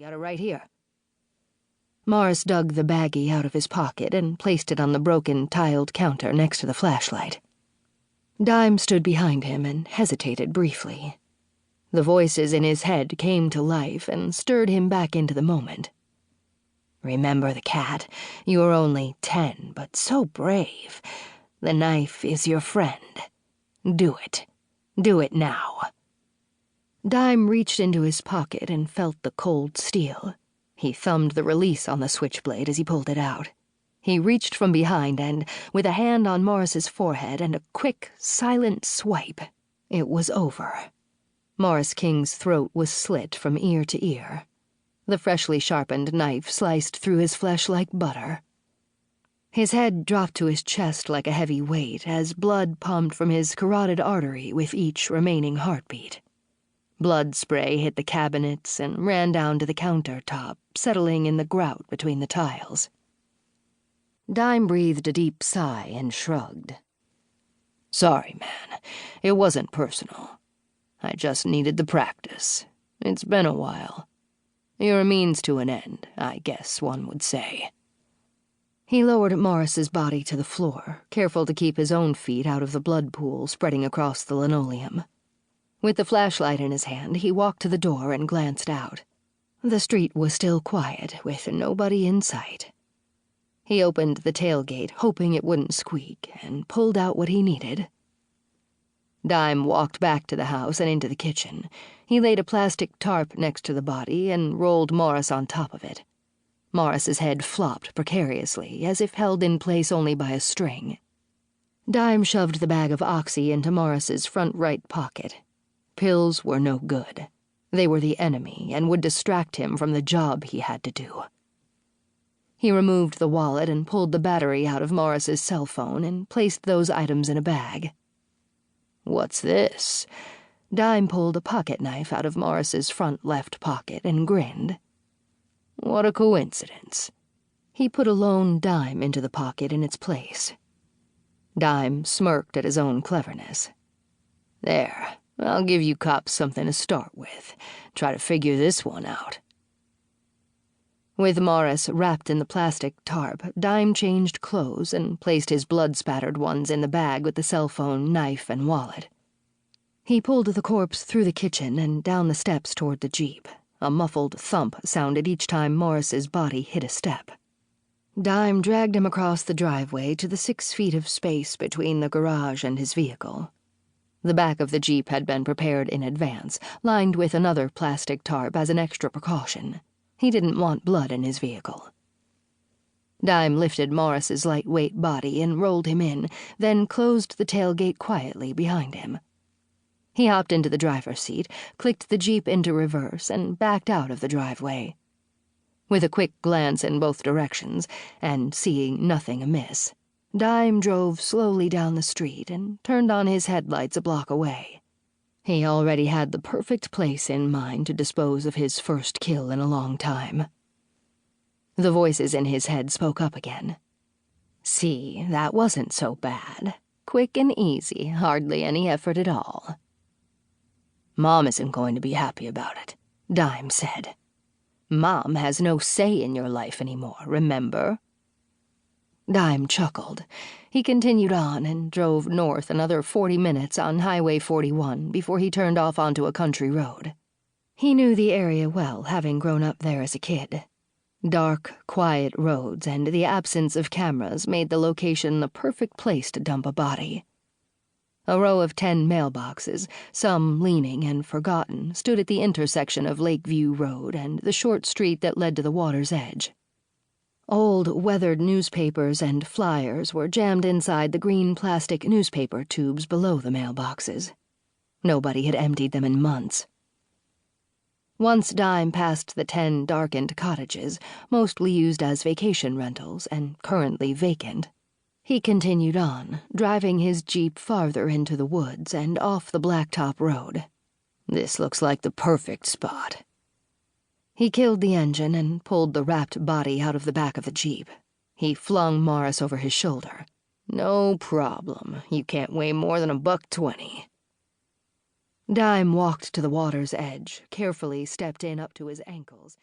got it right here. Morris dug the baggie out of his pocket and placed it on the broken, tiled counter next to the flashlight. Dime stood behind him and hesitated briefly. The voices in his head came to life and stirred him back into the moment. Remember the cat? You were only 10, but so brave. The knife is your friend. Do it. Do it now. Dime reached into his pocket and felt the cold steel. He thumbed the release on the switchblade as he pulled it out. He reached from behind and, with a hand on Morris's forehead and a quick, silent swipe, it was over. Morris King's throat was slit from ear to ear. The freshly sharpened knife sliced through his flesh like butter. His head dropped to his chest like a heavy weight as blood pumped from his carotid artery with each remaining heartbeat. Blood spray hit the cabinets and ran down to the countertop, settling in the grout between the tiles. Dime breathed a deep sigh and shrugged. Sorry, man. It wasn't personal. I just needed the practice. It's been a while. You're a means to an end, I guess one would say. He lowered Morris's body to the floor, careful to keep his own feet out of the blood pool spreading across the linoleum. With the flashlight in his hand, he walked to the door and glanced out. The street was still quiet, with nobody in sight. He opened the tailgate, hoping it wouldn't squeak, and pulled out what he needed. Dime walked back to the house and into the kitchen. He laid a plastic tarp next to the body and rolled Morris on top of it. Morris's head flopped precariously, as if held in place only by a string. Dime shoved the bag of oxy into Morris's front right pocket. Pills were no good. They were the enemy and would distract him from the job he had to do. He removed the wallet and pulled the battery out of Morris's cell phone and placed those items in a bag. What's this? Dime pulled a pocket knife out of Morris's front left pocket and grinned. What a coincidence. He put a lone dime into the pocket in its place. Dime smirked at his own cleverness. There, I'll give you cops something to start with. Try to figure this one out. With Morris wrapped in the plastic tarp, Dime changed clothes and placed his blood-spattered ones in the bag with the cell phone, knife, and wallet. He pulled the corpse through the kitchen and down the steps toward the Jeep. A muffled thump sounded each time Morris's body hit a step. Dime dragged him across the driveway to the 6 feet of space between the garage and his vehicle. The back of the Jeep had been prepared in advance, lined with another plastic tarp as an extra precaution. He didn't want blood in his vehicle. Dime lifted Morris's lightweight body and rolled him in, then closed the tailgate quietly behind him. He hopped into the driver's seat, clicked the Jeep into reverse, and backed out of the driveway. With a quick glance in both directions, and seeing nothing amiss, Dime drove slowly down the street and turned on his headlights a block away. He already had the perfect place in mind to dispose of his first kill in a long time. The voices in his head spoke up again. See, that wasn't so bad. Quick and easy, hardly any effort at all. Mom isn't going to be happy about it, Dime said. Mom has no say in your life anymore, remember? Dime chuckled. He continued on and drove north another 40 minutes on Highway 41 before he turned off onto a country road. He knew the area well, having grown up there as a kid. Dark, quiet roads and the absence of cameras made the location the perfect place to dump a body. A row of 10 mailboxes, some leaning and forgotten, stood at the intersection of Lakeview Road and the short street that led to the water's edge. Old, weathered newspapers and flyers were jammed inside the green plastic newspaper tubes below the mailboxes. Nobody had emptied them in months. Once Dime passed the 10 darkened cottages, mostly used as vacation rentals and currently vacant, he continued on, driving his Jeep farther into the woods and off the blacktop road. This looks like the perfect spot. He killed the engine and pulled the wrapped body out of the back of the Jeep. He flung Morris over his shoulder. No problem. You can't weigh more than $1.20. Dime walked to the water's edge, carefully stepped in up to his ankles,